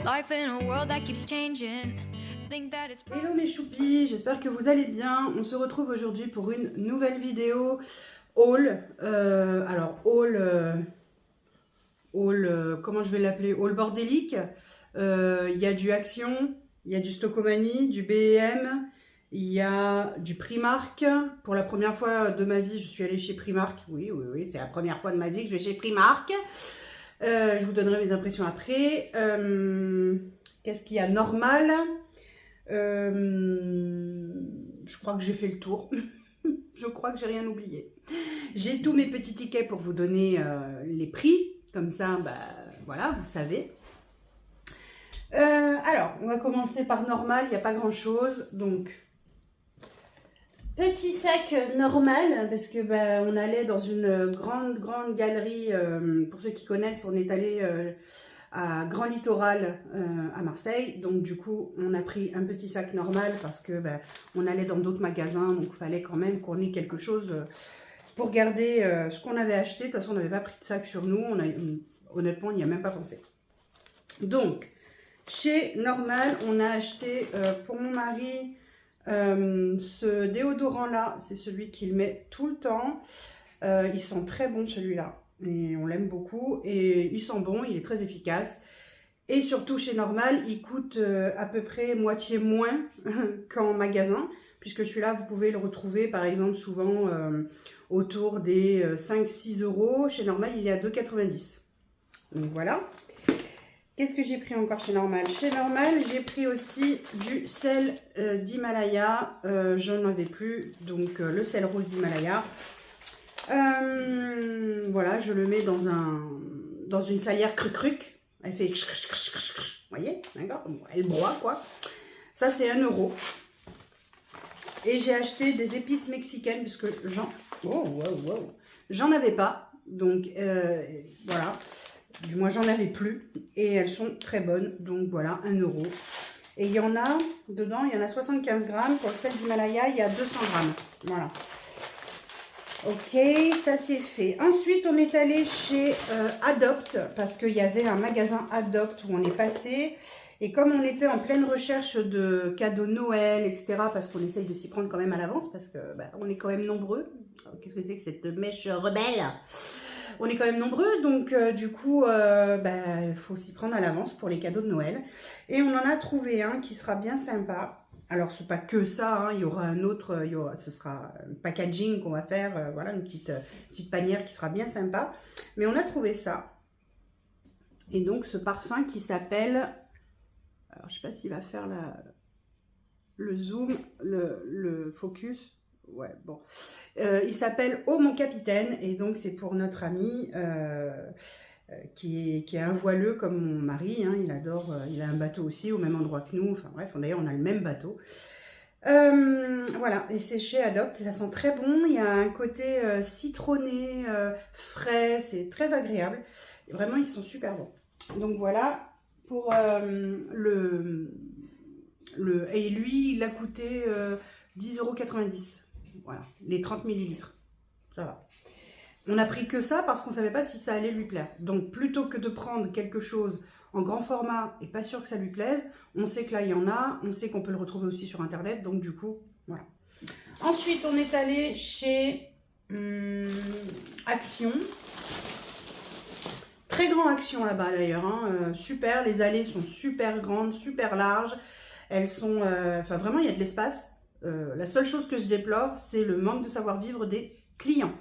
Life in a world that keeps changing. Think that it's... Hello mes choupis, j'espère que vous allez bien. On se retrouve aujourd'hui pour une nouvelle vidéo haul. Comment je vais l'appeler? Haul bordélique. Il y a du Action, il y a du Stockomanie, du B&M, il y a du Primark. Pour la première fois de ma vie, je suis allée chez Primark. Oui, c'est la première fois de ma vie que je vais chez Primark. Je vous donnerai mes impressions après. Qu'est-ce qu'il y a? Normal. Je crois que j'ai fait le tour. Je crois que j'ai rien oublié. J'ai tous mes petits tickets pour vous donner les prix. Comme ça, bah, voilà, vous savez. Alors, on va commencer par normal. Il n'y a pas grand-chose. Donc, petit sac normal. Parce que bah, on allait dans une grande galerie. Pour ceux qui connaissent, on est allé... à Grand Littoral à Marseille. Donc du coup, on a pris un petit sac normal parce que ben, on allait dans d'autres magasins. Donc il fallait quand même qu'on ait quelque chose pour garder ce qu'on avait acheté. De toute façon, on n'avait pas pris de sac sur nous. Honnêtement, on n'y a même pas pensé. Donc, chez Normal, on a acheté pour mon mari ce déodorant-là. C'est celui qu'il met tout le temps. Il sent très bon celui-là. Et on l'aime beaucoup et il sent bon, il est très efficace. Et surtout chez Normal, il coûte à peu près moitié moins qu'en magasin. Puisque celui-là, vous pouvez le retrouver par exemple souvent autour des 5-6 €. Chez Normal, il est à 2,90 €. Donc voilà. Qu'est-ce que j'ai pris encore chez Normal? Chez Normal, j'ai pris aussi du sel d'Himalaya. J'en avais plus, donc le sel rose d'Himalaya. Voilà, je le mets dans une salière cruc. Elle fait vous voyez, d'accord? Elle broie quoi. Ça c'est 1 €. Et j'ai acheté des épices mexicaines parce que j'en avais pas. Donc voilà, du moins j'en avais plus. Et elles sont très bonnes. Donc voilà, 1 €. Et il y en a dedans, il y en a 75 grammes. Pour le sel d'Himalaya, il y a 200 grammes. Voilà. Ok, ça c'est fait. Ensuite, on est allé chez Adopt parce qu'il y avait un magasin Adopt où on est passé. Et comme on était en pleine recherche de cadeaux Noël, etc., parce qu'on essaye de s'y prendre quand même à l'avance, parce que bah, on est quand même nombreux. Qu'est-ce que c'est que cette mèche rebelle? On est quand même nombreux, donc du coup, il faut s'y prendre à l'avance pour les cadeaux de Noël. Et on en a trouvé un qui sera bien sympa. Alors, ce n'est pas que ça, hein, il y aura un autre, ce sera un packaging qu'on va faire, voilà, une petite panière qui sera bien sympa. Mais on a trouvé ça. Et donc, ce parfum qui s'appelle, alors je ne sais pas s'il va faire le zoom, le focus. Ouais, bon. Il s'appelle Oh mon capitaine, et donc c'est pour notre ami qui est un voileux comme mon mari, hein, il adore, il a un bateau aussi au même endroit que nous, enfin bref, d'ailleurs on a le même bateau. Voilà, et c'est chez Adopt, ça sent très bon, il y a un côté citronné, frais, c'est très agréable, et vraiment ils sont super bons. Donc voilà, pour et lui il a coûté 10,90 €, voilà, les 30 ml, ça va. On a pris que ça parce qu'on ne savait pas si ça allait lui plaire. Donc, plutôt que de prendre quelque chose en grand format et pas sûr que ça lui plaise, on sait que là, il y en a. On sait qu'on peut le retrouver aussi sur Internet. Donc, du coup, voilà. Ensuite, on est allé chez Action. Très grand Action là-bas, d'ailleurs. Hein. Super. Les allées sont super grandes, super larges. Elles sont... Enfin, vraiment, il y a de l'espace. La seule chose que je déplore, c'est le manque de savoir-vivre des clients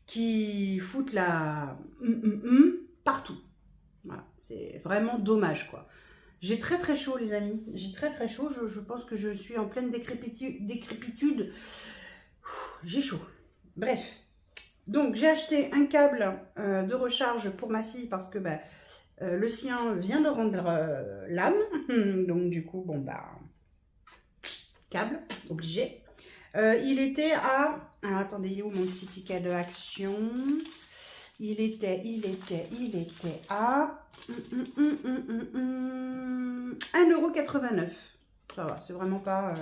qui foutent la partout. Voilà, c'est vraiment dommage quoi. J'ai très chaud les amis, j'ai très chaud, je pense que je suis en pleine décrépitude. J'ai chaud. Bref, donc j'ai acheté un câble de recharge pour ma fille parce que bah, le sien vient de rendre l'âme. Donc du coup, bon bah, câble, obligé. Il était à... Alors, attendez, il est où mon petit ticket de Action? Il était à 1,89 €. Ça va, c'est vraiment pas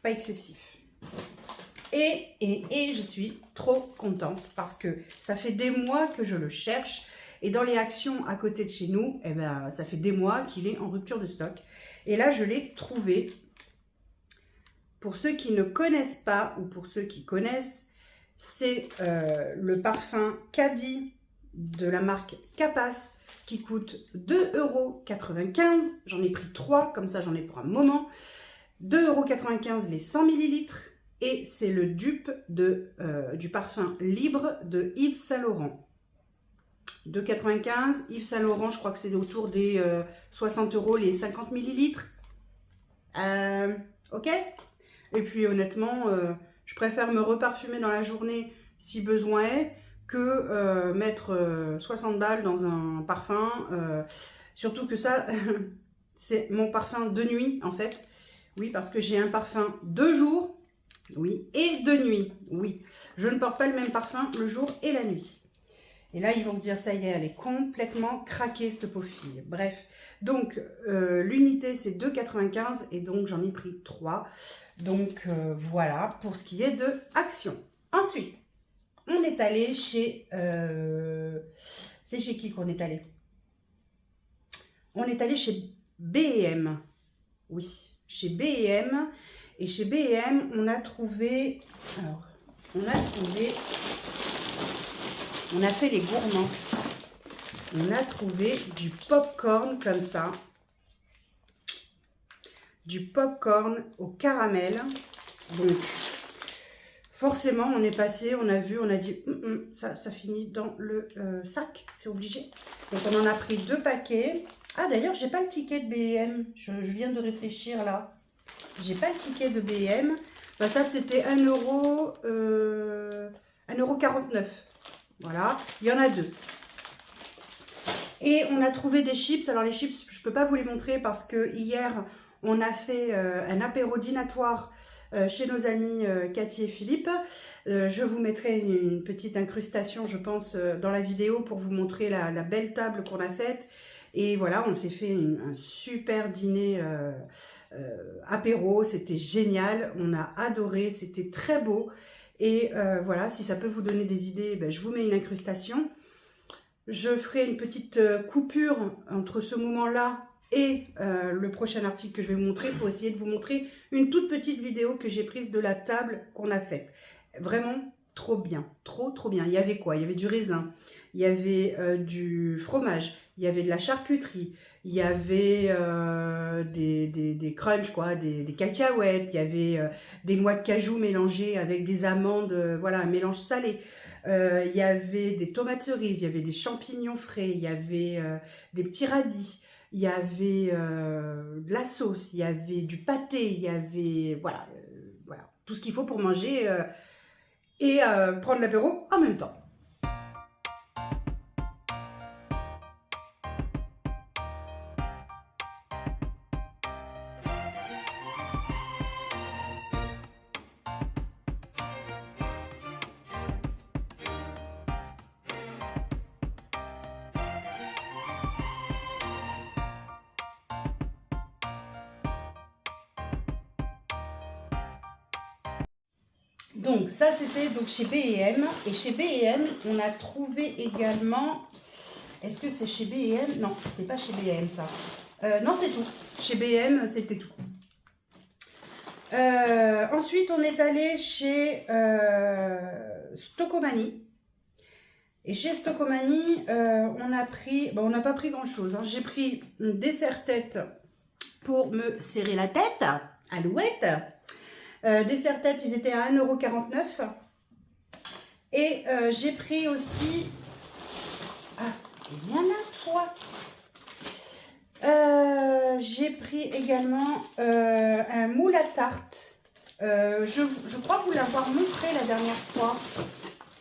excessif. Et je suis trop contente parce que ça fait des mois que je le cherche Et dans les actions à côté de chez nous, eh ben, ça fait des mois qu'il est en rupture de stock. Et là, je l'ai trouvé. Pour ceux qui ne connaissent pas, ou pour ceux qui connaissent, c'est le parfum Caddy de la marque Capas qui coûte 2,95 €. J'en ai pris 3, comme ça j'en ai pour un moment. 2,95 € les 100 ml. Et c'est le dupe du parfum Libre de Yves Saint Laurent. 2,95 €. Yves Saint Laurent, je crois que c'est autour des 60 € les 50 ml. Ok. Et puis honnêtement, je préfère me reparfumer dans la journée si besoin est que mettre 60 balles dans un parfum. Surtout que ça, c'est mon parfum de nuit en fait. Oui, parce que j'ai un parfum de jour, oui, et de nuit, oui. Je ne porte pas le même parfum le jour et la nuit. Et là, ils vont se dire, ça y est, elle est complètement craquée, cette pauvre fille. Bref, donc, l'unité, c'est 2,95 € et donc, j'en ai pris 3. Donc, voilà, pour ce qui est de Action. Ensuite, on est allé chez... c'est chez qui qu'on est allé? On est allé chez B&M. Oui, chez B&M. Et chez B&M, on a trouvé... Alors, on a fait les gourmands. On a trouvé du popcorn comme ça. Du popcorn au caramel. Donc, forcément, on est passé, on a vu, on a dit, ça finit dans le sac, c'est obligé. Donc, on en a pris 2 paquets. Ah, d'ailleurs, j'ai pas le ticket de B&M. Je viens de réfléchir là. J'ai pas le ticket de B&M. Ben, ça, c'était 1,49 €. Voilà, il y en a 2. Et on a trouvé des chips. Alors les chips, je ne peux pas vous les montrer parce que hier, on a fait un apéro dînatoire chez nos amis Cathy et Philippe. Je vous mettrai une petite incrustation, je pense, dans la vidéo pour vous montrer la belle table qu'on a faite. Et voilà, on s'est fait un super dîner apéro. C'était génial, on a adoré, c'était très beau. Et voilà, si ça peut vous donner des idées, ben, je vous mets une incrustation. Je ferai une petite coupure entre ce moment-là et le prochain article que je vais vous montrer pour essayer de vous montrer une toute petite vidéo que j'ai prise de la table qu'on a faite. Vraiment trop bien, trop bien. Il y avait quoi? Il y avait du raisin, il y avait du fromage, il y avait de la charcuterie, il y avait des crunchs, quoi, des cacahuètes, il y avait des noix de cajou mélangées avec des amandes, voilà, un mélange salé. Il y avait des tomates cerises, il y avait des champignons frais, il y avait des petits radis, il y avait de la sauce, il y avait du pâté, il y avait, voilà, voilà, tout ce qu'il faut pour manger et prendre l'apéro en même temps. Donc ça c'était donc chez B&M et chez B&M on a trouvé également, est-ce que c'est chez B&M? Non, c'était pas chez B&M ça. Non, c'est tout. Chez B&M c'était tout. Ensuite on est allé chez Stocomanie. Et chez Stocomanie on a pris, bon, on n'a pas pris grand chose, hein. J'ai pris des serre-têtes pour me serrer la tête, alouette. Des serre-têtes, ils étaient à 1,49 €. Et j'ai pris aussi... Ah, il y en a 3. J'ai pris également un moule à tarte. Je crois vous l'avoir montré la dernière fois.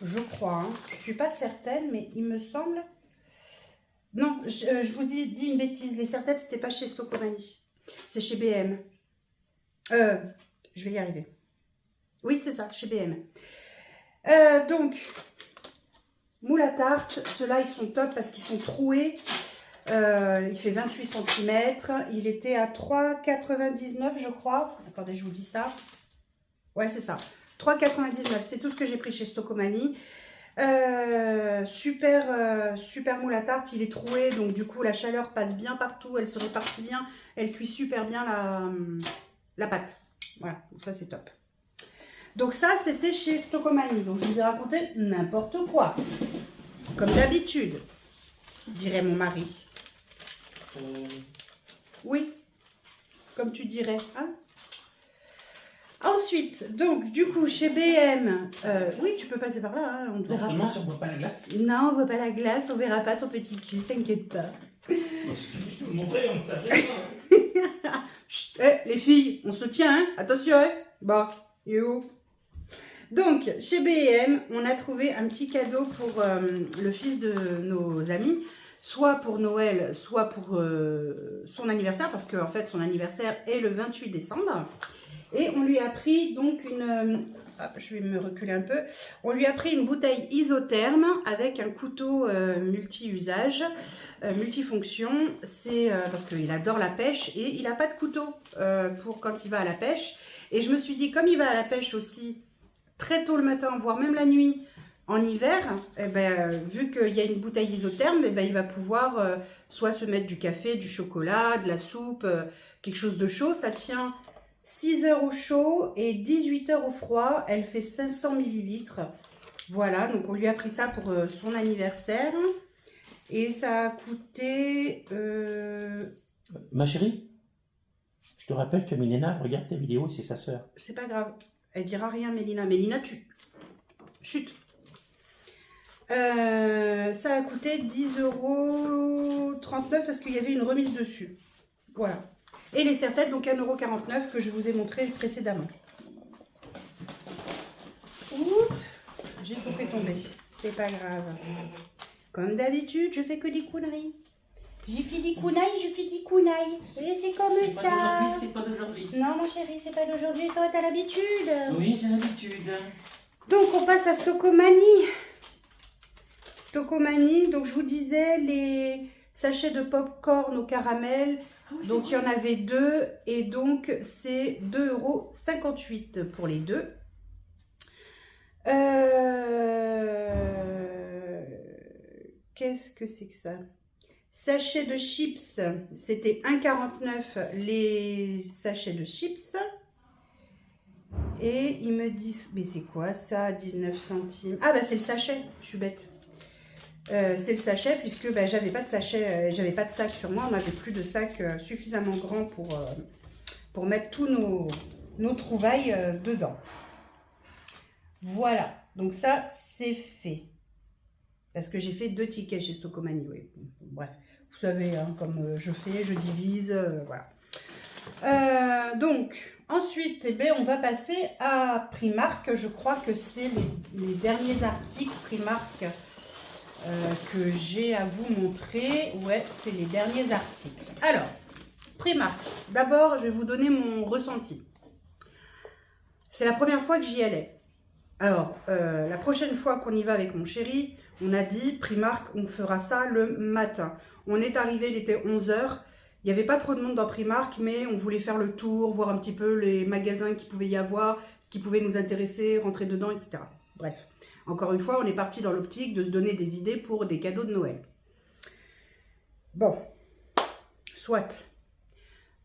Je crois. Hein. Je ne suis pas certaine, mais il me semble... Non, je vous dis une bêtise. Les serre-têtes, ce n'était pas chez Stocomanie. C'est chez B&M. Je vais y arriver. Oui, c'est ça, chez B&M. Donc, moule à tarte. Ceux-là, ils sont top parce qu'ils sont troués. Il fait 28 cm. Il était à 3,99 €, je crois. Attendez, je vous dis ça. Ouais, c'est ça. 3,99 €. C'est tout ce que j'ai pris chez Stocomanie. Super moule à tarte, il est troué, donc du coup la chaleur passe bien partout, elle se répartit bien, elle cuit super bien la pâte. Voilà, donc ça c'est top. Donc ça c'était chez Stocomanie, donc je vous ai raconté n'importe quoi, comme d'habitude, dirait mon mari. Oui, comme tu dirais, hein. Ensuite, donc, du coup, chez BM, oui, tu peux passer par là, hein, on ne verra pas. Si on ne voit pas la glace. Non, on ne voit pas la glace, on verra pas ton petit cul, t'inquiète pas. Je peux vous montrer, on ne savait pas. Chut, les filles, on se tient, hein, attention, hein. Bah, et où? Donc, chez BM, on a trouvé un petit cadeau pour le fils de nos amis, soit pour Noël, soit pour son anniversaire, parce qu'en fait, son anniversaire est le 28 décembre. Et on lui a pris donc une... je vais me reculer un peu. On lui a pris une bouteille isotherme avec un couteau multi-usage, multifonction. C'est parce qu'il adore la pêche et il n'a pas de couteau pour quand il va à la pêche. Et je me suis dit, comme il va à la pêche aussi très tôt le matin, voire même la nuit, en hiver, eh ben, vu qu'il y a une bouteille isotherme, eh ben, il va pouvoir soit se mettre du café, du chocolat, de la soupe, quelque chose de chaud. Ça tient 6 heures au chaud et 18 heures au froid. Elle fait 500 millilitres. Voilà, donc on lui a pris ça pour son anniversaire. Et ça a coûté... Ma chérie, je te rappelle que Milena regarde tes vidéos et c'est sa sœur. C'est pas grave. Elle dira rien, Mélina. Mélina, tu... Chut. Ça a coûté 10,39 € parce qu'il y avait une remise dessus. Voilà. Et les serre-têtes, donc 1,49 € que je vous ai montré précédemment. Oups, j'ai tout fait tomber. C'est pas grave. Comme d'habitude, je fais que des conneries. J'ai fait des kunai, je fais des kunai. Et c'est comme ça. C'est pas d'aujourd'hui. Non, mon chéri, c'est pas d'aujourd'hui. Toi, t'as l'habitude. Oui, j'ai l'habitude. Donc, on passe à Stocomanie. Stocomanie, donc je vous disais, les sachets de pop-corn au caramel. Oui, donc, il y en avait 2. Et donc, c'est 2,58 € pour les 2. Qu'est-ce que c'est que ça? Sachet de chips, c'était 1,49 € les sachets de chips. Et ils me disent, mais c'est quoi ça, 19 centimes? Ah bah c'est le sachet, je suis bête. C'est le sachet puisque bah, j'avais pas de sachet, j'avais pas de sac sur moi. On n'avait plus de sac suffisamment grand pour mettre tous nos trouvailles dedans. Voilà, donc ça c'est fait. Parce que j'ai fait 2 tickets chez Stocomanie, oui. Bref, vous savez, hein, comme je fais, je divise, voilà. Donc, ensuite, eh bien, on va passer à Primark. Je crois que c'est les derniers articles Primark que j'ai à vous montrer. Ouais, c'est les derniers articles. Alors, Primark. D'abord, je vais vous donner mon ressenti. C'est la première fois que j'y allais. Alors, la prochaine fois qu'on y va avec mon chéri, on a dit Primark, on fera ça le matin. On est arrivé, il était 11 h. Il n'y avait pas trop de monde dans Primark, mais on voulait faire le tour, voir un petit peu les magasins qu'il pouvait y avoir, ce qui pouvait nous intéresser, rentrer dedans, etc. Bref, encore une fois, on est parti dans l'optique de se donner des idées pour des cadeaux de Noël. Bon, soit.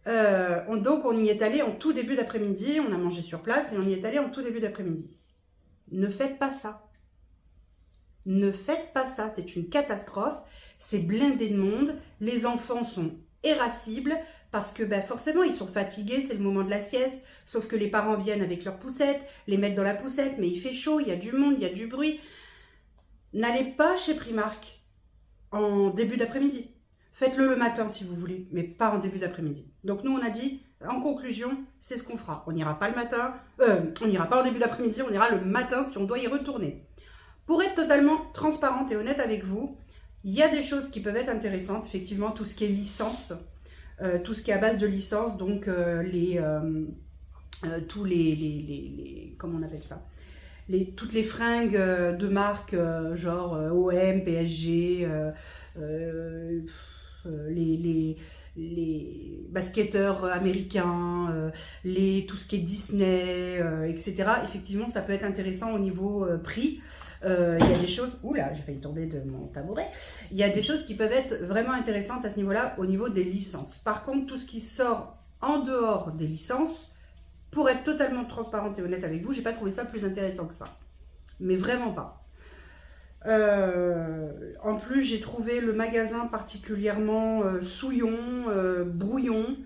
Donc, on y est allé en tout début d'après-midi. On a mangé sur place et on y est allé en tout début d'après-midi. Ne faites pas ça. Ne faites pas ça, c'est une catastrophe. C'est blindé de monde. Les enfants sont irascibles parce que ben, forcément, ils sont fatigués. C'est le moment de la sieste. Sauf que les parents viennent avec leurs poussettes, les mettent dans la poussette. Mais il fait chaud, il y a du monde, il y a du bruit. N'allez pas chez Primark en début d'après-midi. Faites-le le matin si vous voulez, mais pas en début d'après-midi. Donc nous, on a dit, en conclusion, c'est ce qu'on fera. On n'ira pas le matin, on n'ira pas en début d'après-midi, on ira le matin si on doit y retourner. Pour être totalement transparente et honnête avec vous, il y a des choses qui peuvent être intéressantes. Effectivement, tout ce qui est licence, tout ce qui est à base de licence, donc tous les comment on appelle ça, toutes les fringues de marque, genre OM, PSG, les basketteurs américains, tout ce qui est Disney, etc. Effectivement, ça peut être intéressant au niveau prix. Il y a des choses... Oula, j'ai failli tomber de mon tabouret. Il y a des choses qui peuvent être vraiment intéressantes à ce niveau-là, au niveau des licences. Par contre, tout ce qui sort en dehors des licences, pour être totalement transparente et honnête avec vous, j'ai pas trouvé ça plus intéressant que ça. Mais vraiment pas. En plus, j'ai trouvé le magasin particulièrement souillon, brouillon.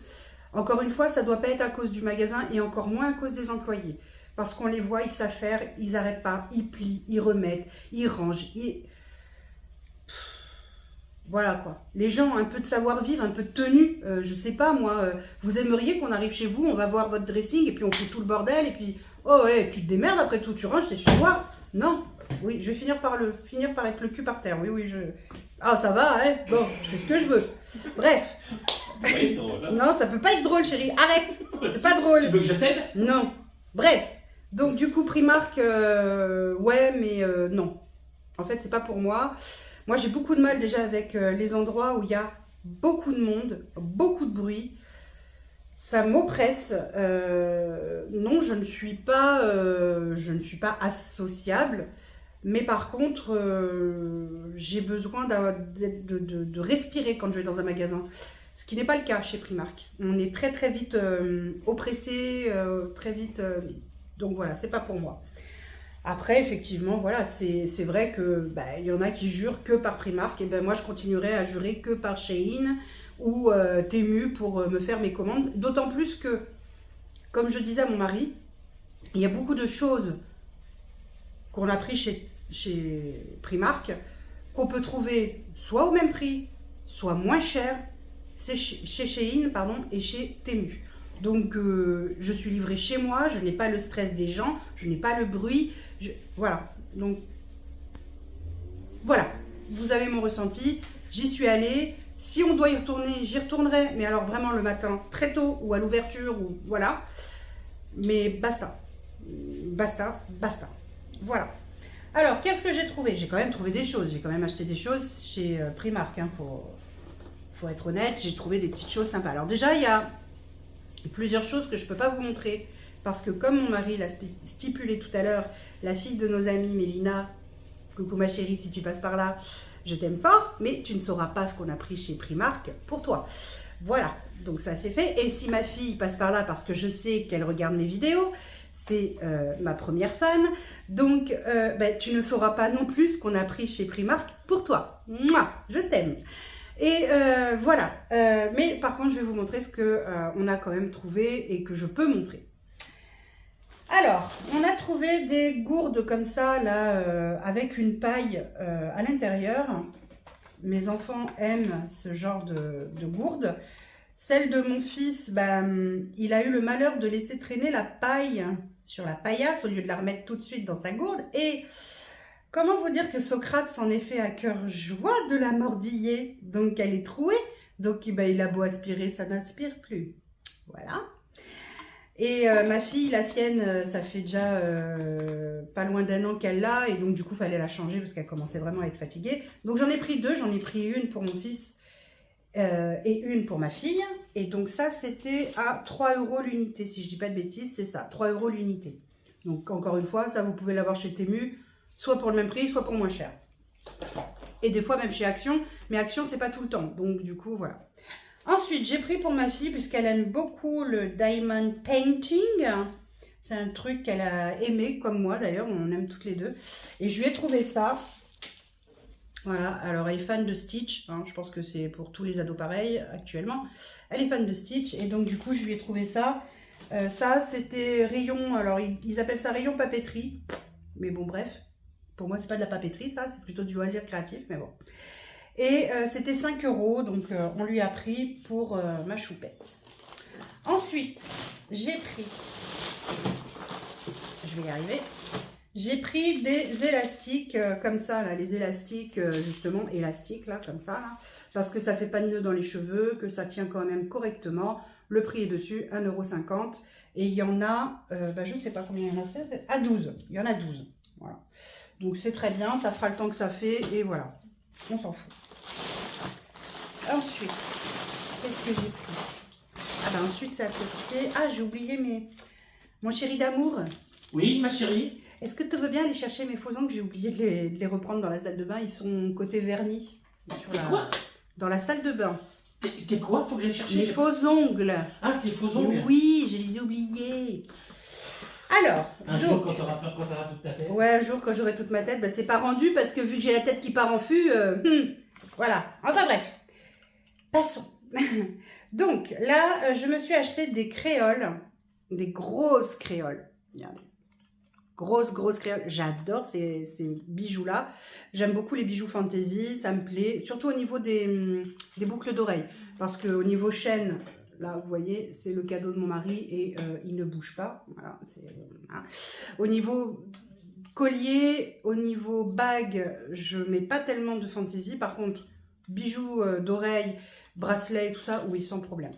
Encore une fois, ça ne doit pas être à cause du magasin et encore moins à cause des employés. Parce qu'on les voit, ils savent faire, ils n'arrêtent pas, ils plient, ils remettent, ils rangent. Voilà quoi. Les gens ont un peu de savoir-vivre, un peu de tenue. Je sais pas moi, vous aimeriez qu'on arrive chez vous, on va voir votre dressing et puis on fait tout le bordel et puis... Oh ouais, tu te démerdes après tout, tu ranges, c'est chez toi. Non. Oui, je vais finir par être le cul par terre. Oui, oui, je... Ah, ça va, hein. Bon, je fais ce que je veux. Bref. Drôle, hein. Non, ça peut pas être drôle, chérie. Arrête. C'est pas drôle. Tu veux que je t'aide? Non. Bref. Donc, du coup, Primark, ouais, mais non. En fait, c'est pas pour moi. Moi, j'ai beaucoup de mal déjà avec les endroits où il y a beaucoup de monde, beaucoup de bruit. Ça m'oppresse. Non, je ne suis pas associable. Mais par contre, j'ai besoin de respirer quand je vais dans un magasin. Ce qui n'est pas le cas chez Primark. On est très très vite oppressé, très vite. Donc voilà, c'est pas pour moi. Après, effectivement, voilà, c'est vrai que il y en a qui jurent que par Primark. Et ben moi, je continuerai à jurer que par Shein ou Temu pour me faire mes commandes. D'autant plus que, comme je disais à mon mari, il y a beaucoup de choses qu'on a pris chez Primark, qu'on peut trouver soit au même prix, soit moins cher, c'est chez Shein pardon, et chez Temu. Donc je suis livrée chez moi, je n'ai pas le stress des gens, je n'ai pas le bruit, voilà. Donc voilà, vous avez mon ressenti, j'y suis allée. Si on doit y retourner, j'y retournerai, mais alors vraiment le matin très tôt ou à l'ouverture ou voilà. Mais basta, basta, basta. Voilà. Alors, qu'est-ce que j'ai trouvé? J'ai quand même trouvé des choses. J'ai quand même acheté des choses chez Primark. Hein, faut être honnête. J'ai trouvé des petites choses sympas. Alors déjà, il y a plusieurs choses que je ne peux pas vous montrer. Parce que comme mon mari l'a stipulé tout à l'heure, la fille de nos amis, Mélina, coucou ma chérie, si tu passes par là, je t'aime fort. Mais tu ne sauras pas ce qu'on a pris chez Primark pour toi. Voilà, donc ça c'est fait. Et si ma fille passe par là, parce que je sais qu'elle regarde mes vidéos, c'est ma première fan, donc tu ne sauras pas non plus ce qu'on a pris chez Primark pour toi. Mouah, je t'aime. Et voilà, mais par contre je vais vous montrer ce qu'on a quand même trouvé et que je peux montrer. Alors, on a trouvé des gourdes comme ça, là, avec une paille à l'intérieur. Mes enfants aiment ce genre de gourdes. Celle de mon fils, il a eu le malheur de laisser traîner la paille sur la paillasse au lieu de la remettre tout de suite dans sa gourde. Et comment vous dire que Socrate s'en est fait à cœur joie de la mordiller. Donc elle est trouée. Donc il a beau aspirer, ça n'aspire plus. Voilà. Et ma fille, la sienne, ça fait déjà pas loin d'1 an qu'elle l'a. Et donc du coup, il fallait la changer parce qu'elle commençait vraiment à être fatiguée. Donc j'en ai pris 2. J'en ai pris une pour mon fils. Et une pour ma fille. Et donc ça c'était à 3 € l'unité, si je dis pas de bêtises, c'est ça, 3 € l'unité. Donc encore une fois, ça vous pouvez l'avoir chez Temu, soit pour le même prix, soit pour moins cher. Et des fois même chez Action, mais Action c'est pas tout le temps, donc du coup voilà. Ensuite j'ai pris pour ma fille, puisqu'elle aime beaucoup le diamond painting. C'est un truc qu'elle a aimé, comme moi d'ailleurs, on aime toutes les deux. Et je lui ai trouvé ça. Voilà, alors elle est fan de Stitch, hein, je pense que c'est pour tous les ados pareil actuellement. Elle est fan de Stitch et donc du coup je lui ai trouvé ça. Ça c'était rayon, alors ils appellent ça rayon papeterie. Mais bon bref, pour moi c'est pas de la papeterie ça, c'est plutôt du loisir créatif, mais bon. Et c'était 5 €, donc on lui a pris pour ma choupette. Ensuite, j'ai pris, je vais y arriver. J'ai pris des élastiques comme ça, là, les élastiques justement élastiques, là, comme ça, là, parce que ça fait pas de nœud dans les cheveux, que ça tient quand même correctement. Le prix est dessus, 1,50 €. Et il y en a, je ne sais pas combien il y en a, c'est à 12. Il y en a 12. Voilà. Donc c'est très bien, ça fera le temps que ça fait, et voilà. On s'en fout. Ensuite, qu'est-ce que j'ai pris? Ah ensuite, c'est à côté. Ah, j'ai oublié mon chéri d'amour. Oui, ma chérie. Est-ce que tu veux bien aller chercher mes faux ongles? J'ai oublié de les reprendre dans la salle de bain. Ils sont côté vernis. Quoi? Dans la salle de bain. T'es quoi? Faut que j'aille chercher. Les faux ongles. Ah, les faux ongles? Oui, je les ai oubliés. Alors, Un jour, quand t'auras toute ta tête. ouais, un jour, quand j'aurai toute ma tête, bah, c'est pas rendu parce que vu que j'ai la tête qui part en fût, voilà. Enfin bref, passons. Donc là, je me suis acheté des créoles, des grosses créoles. Regardez. Grosses créoles. J'adore ces bijoux-là. J'aime beaucoup les bijoux fantasy, ça me plaît. Surtout au niveau des boucles d'oreilles. Parce qu'au niveau chaîne, là, vous voyez, c'est le cadeau de mon mari et il ne bouge pas. Voilà, voilà. Au niveau collier, au niveau bague, je ne mets pas tellement de fantaisie. Par contre, bijoux d'oreilles, bracelets, tout ça, oui, sans problème.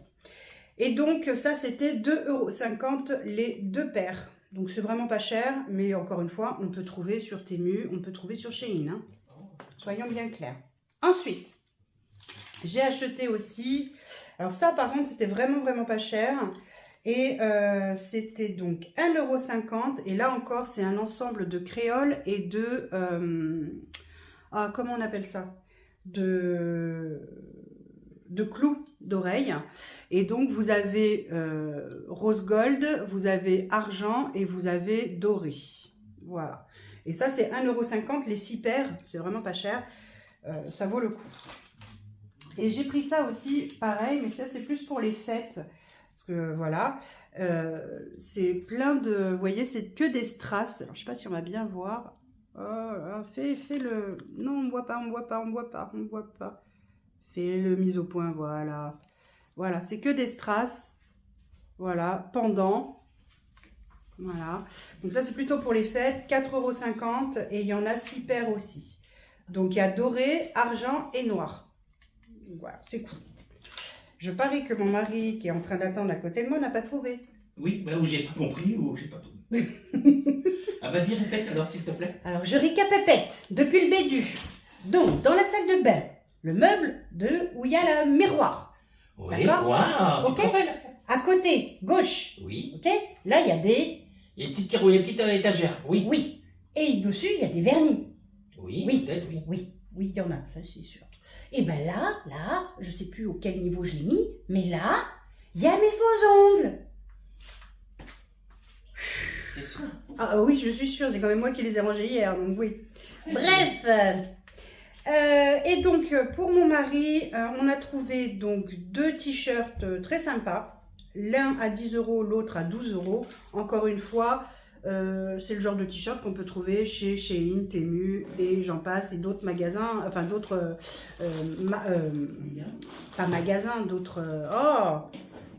Et donc, ça, c'était 2,50 € les deux paires. Donc, c'est vraiment pas cher, mais encore une fois, on peut trouver sur Temu, on peut trouver sur Shein. Hein. Soyons bien clairs. Ensuite, j'ai acheté aussi... Alors ça, par contre, c'était vraiment pas cher. Et c'était donc 1,50 €. Et là encore, c'est un ensemble de créoles et de... comment on appelle ça? De clous d'oreille. Et donc, vous avez rose gold, vous avez argent et vous avez doré. Voilà. Et ça, c'est 1,50 € les 6 paires. C'est vraiment pas cher. Ça vaut le coup. Et j'ai pris ça aussi, pareil, mais ça, c'est plus pour les fêtes. Parce que, voilà, c'est plein de... Vous voyez, c'est que des strass. Alors, je sais pas si on va bien voir. Oh, fais le... Non, on ne voit pas. Fais le mise au point, voilà. Voilà, c'est que des strass. Voilà, pendant. Voilà. Donc ça, c'est plutôt pour les fêtes. 4,50 € et il y en a 6 paires aussi. Donc, il y a doré, argent et noir. Voilà, c'est cool. Je parie que mon mari, qui est en train d'attendre à côté de moi, n'a pas trouvé. Oui, bah, ou j'ai pas compris, ou j'ai pas trouvé. Ah, vas-y, répète alors, s'il te plaît. Alors, je récapépète depuis le début. Donc, dans la salle de bain, le meuble où il y a le miroir. Oui, d'accord. Wow, Ok. tu te rappelles? À côté, gauche. Oui. Ok. Là, il y a des... Il y a une petite tiroir, il y a une petite étagère, oui. Oui. Et dessus, il y a des vernis. Oui, Oui. peut-être, oui. Oui, il y en a, ça c'est sûr. Et ben là, je sais plus auquel niveau je l'ai mis, mais là, il y a mes faux ongles. T'es sûr? Ah oui, je suis sûre, c'est quand même moi qui les ai rangés hier, donc oui. Bref, et donc pour mon mari, on a trouvé donc 2 t-shirts très sympas. L'un à 10 €, l'autre à 12 €. Encore une fois, c'est le genre de t-shirt qu'on peut trouver chez Shein, Temu et j'en passe, et d'autres magasins, enfin d'autres, pas magasins,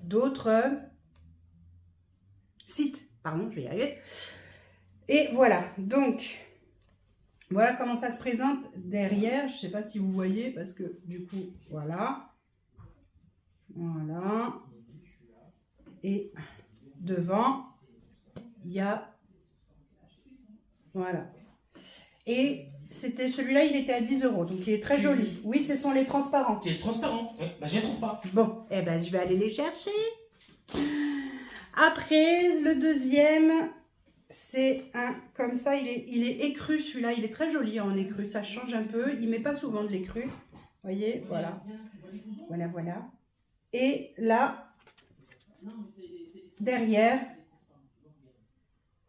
d'autres sites, pardon, je vais y arriver. Et voilà, donc, voilà comment ça se présente derrière. Je ne sais pas si vous voyez, parce que du coup, voilà. Voilà. Et devant, il y a... Voilà. Et c'était celui-là, il était à 10 €, donc il est très joli. Oui, ce sont les transparents. C'est transparent, ouais. Bah, je les trouve pas. Bon, eh ben, je vais aller les chercher. Après, le deuxième... C'est un, comme ça, il est écru celui-là, il est très joli en écru, ça change un peu, il met pas souvent de l'écru, vous voyez, voilà, voilà. Et là, derrière,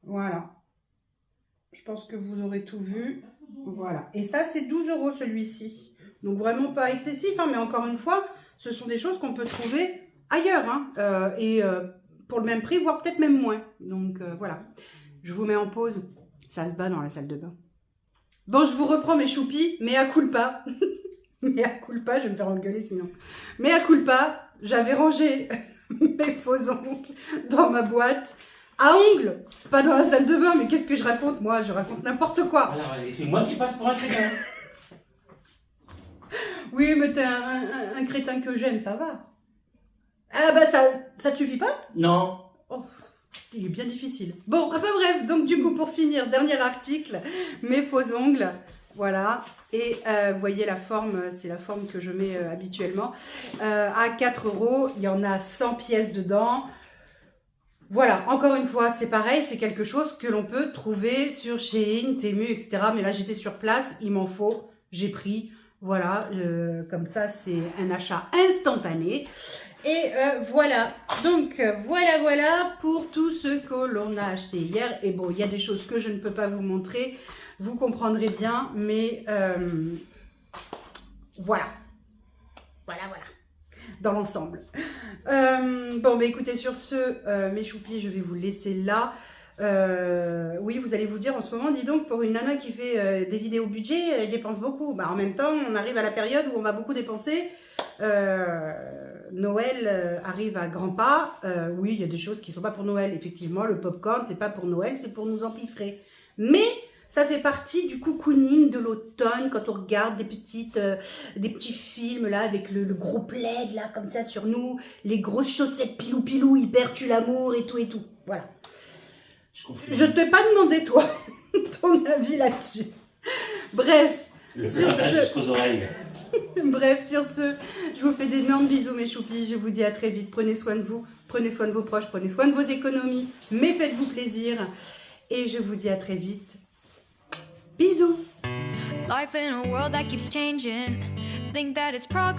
voilà, je pense que vous aurez tout vu, voilà. Et ça, c'est 12 € celui-ci, donc vraiment pas excessif, hein, mais encore une fois, ce sont des choses qu'on peut trouver ailleurs, hein, pour le même prix, voire peut-être même moins, donc voilà. Je vous mets en pause. Ça se bat dans la salle de bain. Bon, je vous reprends mes choupis. Mea culpa. Mea culpa, je vais me faire engueuler sinon. Mea culpa, j'avais rangé mes faux ongles dans ma boîte. À ongles, pas dans la salle de bain. Mais qu'est-ce que je raconte? Moi, je raconte n'importe quoi. Alors, c'est moi qui passe pour un crétin. Oui, mais t'es un crétin que j'aime, ça va. Ah bah ça te suffit pas? Non. Oh. Il est bien difficile. Bon, enfin bref, donc du coup pour finir, dernier article, mes faux ongles, voilà. Et vous voyez la forme, c'est la forme que je mets habituellement. À 4 €, il y en a 100 pièces dedans. Voilà, encore une fois, c'est pareil, c'est quelque chose que l'on peut trouver sur Shein, Temu, etc. Mais là, j'étais sur place, il m'en faut, j'ai pris. Voilà, comme ça, c'est un achat instantané. Et voilà, donc voilà pour tout ce que l'on a acheté hier. Et bon, il y a des choses que je ne peux pas vous montrer, vous comprendrez bien, mais voilà, dans l'ensemble. Bon, bah écoutez, sur ce, mes choupis, je vais vous laisser là. Oui, vous allez vous dire en ce moment, dis donc, pour une nana qui fait des vidéos budget, elle dépense beaucoup. Bah, en même temps, on arrive à la période où on va beaucoup dépenser. Noël arrive à grands pas. Oui, il y a des choses qui ne sont pas pour Noël. Effectivement, le popcorn, c'est pas pour Noël, c'est pour nous empiffrer. Mais ça fait partie du cocooning de l'automne quand on regarde des petits films là avec le gros plaid là comme ça sur nous, les grosses chaussettes pilou hyper tue l'amour et tout. Voilà. Je t'ai pas demandé toi ton avis là-dessus. Bref. Le blindage jusqu'aux oreilles. Bref, sur ce, je vous fais d'énormes bisous mes choupis, je vous dis à très vite, prenez soin de vous, prenez soin de vos proches, prenez soin de vos économies, mais faites-vous plaisir, et je vous dis à très vite, bisous. Life in a world that keeps changing. Think that it's progress.